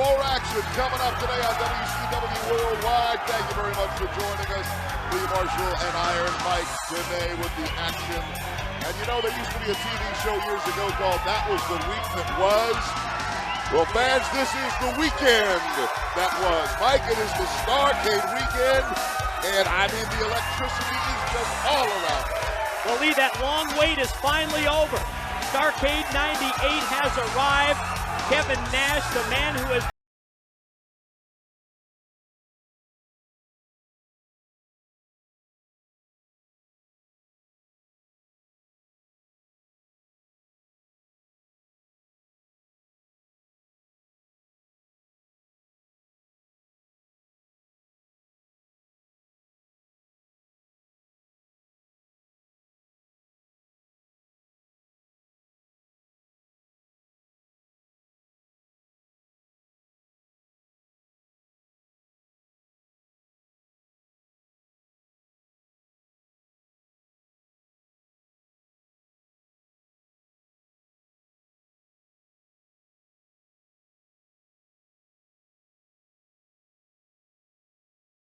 More action coming up today on WCW Worldwide. Thank you very much for joining us. Lee Marshall and Iron Mike today with the action. And you know, there used to be a TV show years ago called That Was the Week That Was. Well, fans, this is the weekend that was. Mike, it is the Starcade weekend, and I mean, the electricity is just all around. Well, Lee, that long wait is finally over. Starcade 98 has arrived. Kevin Nash, the man who has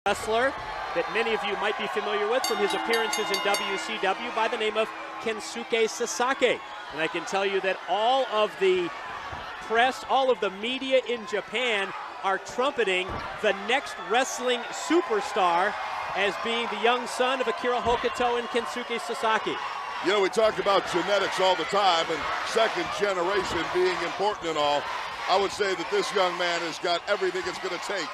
wrestler that many of you might be familiar with from his appearances in WCW by the name of Kensuke Sasaki. And I can tell you that all of the press, all of the media in Japan are trumpeting the next wrestling superstar as being the young son of Akira Hokuto and Kensuke Sasaki. You know, we talk about genetics all the time and second generation being important and all. I would say that this young man has got everything it's going to take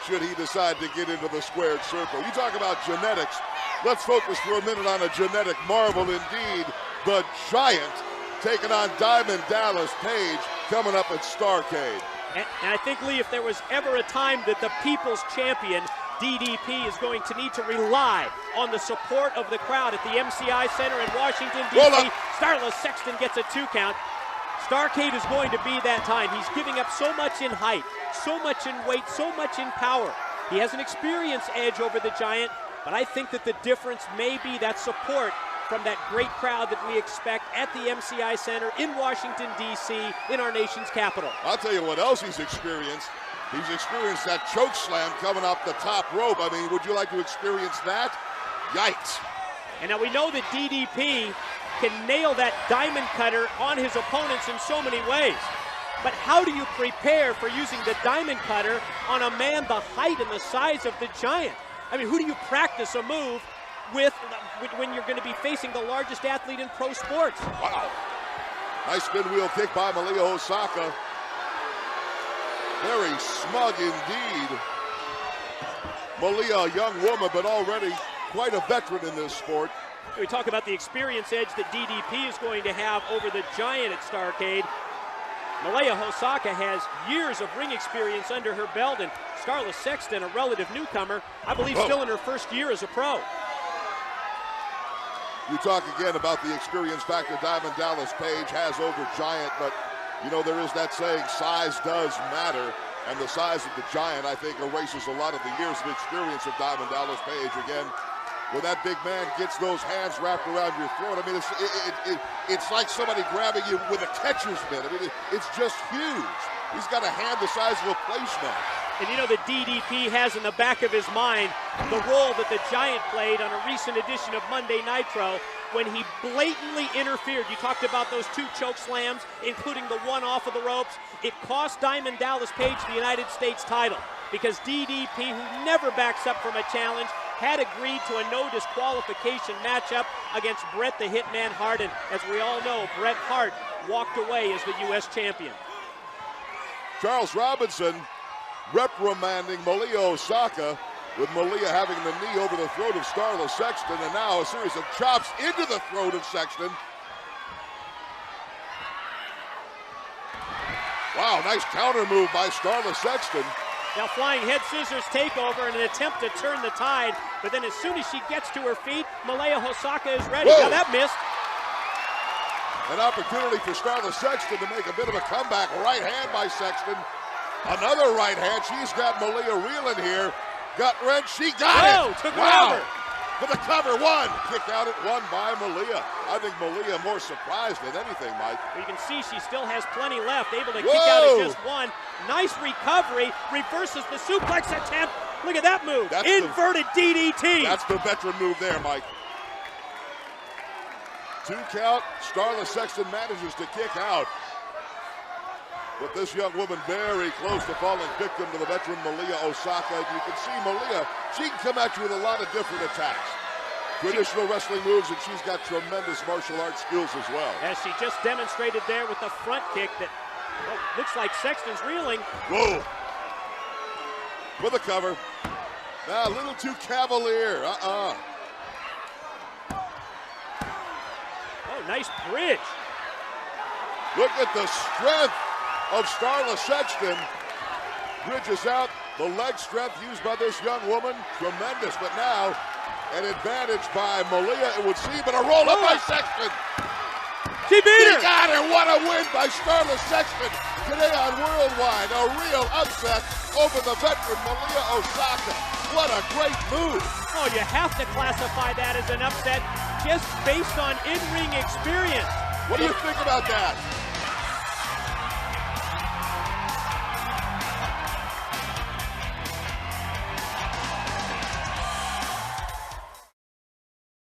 should he decide to get into the squared circle. You talk about genetics. Let's focus for a minute on a genetic marvel indeed. The Giant taking on Diamond Dallas Page coming up at Starcade. And I think, Lee, if there was ever a time that the people's champion, DDP, is going to need to rely on the support of the crowd at the MCI Center in Washington, D.C., Starla Sexton gets a 2 count. Starcade is going to be that time. He's giving up so much in height, so much in weight, so much in power. He has an experience edge over the Giant, but I think that the difference may be that support from that great crowd that we expect at the MCI Center in Washington, D.C., in our nation's capital. I'll tell you what else he's experienced. He's experienced that choke slam coming off the top rope. I mean, would you like to experience that? Yikes. And now we know that DDP can nail that diamond cutter on his opponents in so many ways. But how do you prepare for using the diamond cutter on a man the height and the size of the Giant? I mean, who do you practice a move with when you're going to be facing the largest athlete in pro sports? Wow. Nice spin wheel kick by Malia HOSAKA. Very smug indeed. Malia, a young woman, but already quite a veteran in this sport. We talk about the experience edge that DDP is going to have over the Giant at Starcade. Malia HOSAKA has years of ring experience under her belt, and Starla Sexton, a relative newcomer, I believe still in her first year as a pro. You talk again about the experience factor Diamond Dallas Page has over Giant, but you know, there is that saying, size does matter, and the size of the Giant, I think, erases a lot of the years of experience of Diamond Dallas Page. Again, when that big man gets those hands wrapped around your throat, I mean, it's like somebody grabbing you with a catcher's mitt. I mean, it's just huge. He's got a hand the size of a placemat. And you know that DDP has in the back of his mind the role that the Giant played on a recent edition of Monday Nitro when he blatantly interfered. You talked about those 2 choke slams, including the one off of the ropes. It cost Diamond Dallas Page the United States title because DDP, who never backs up from a challenge, had agreed to a no disqualification matchup against Bret the Hitman Hart, and as we all know, Bret Hart walked away as the U.S. champion. Charles Robinson reprimanding Malia HOSAKA, with Malia having the knee over the throat of Starla Sexton, and now a series of chops into the throat of Sexton. Wow, nice counter move by Starla Sexton. Now flying head scissors takeover in an attempt to turn the tide, but then as soon as she gets to her feet, Malia HOSAKA is ready. Whoa. Now that missed. An opportunity for Starla Sexton to make a bit of a comeback. Right hand by Sexton. Another right hand. She's got Malia reeling here. Gut wrench. She got it. Took it wow. over. For the cover. 1. Kick out at 1 by Malia. I think Malia more surprised than anything, Mike. You can see she still has plenty left, able to kick out at just one. Nice recovery, reverses the suplex attempt. Look at that move, inverted DDT. That's the veteran move there, Mike. 2 count, Starla Sexton manages to kick out. But this young woman very close to falling victim to the veteran Malia HOSAKA. You can see Malia, she can come at you with a lot of different attacks. Traditional wrestling moves, and she's got tremendous martial arts skills as well. As she just demonstrated there with the front kick that looks like Sexton's reeling. Whoa. With a cover. Now, a little too cavalier. Oh, nice bridge. Look at the strength of Starla Sexton. Bridges out. The leg strength used by this young woman. Tremendous. But now, an advantage by Malia, it would seem, but a roll up by Sexton. She beat her. She got her. What a win by Starla Sexton today on Worldwide. A real upset over the veteran Malia HOSAKA. What a great move. Oh, you have to classify that as an upset just based on in-ring experience. What do you think about that?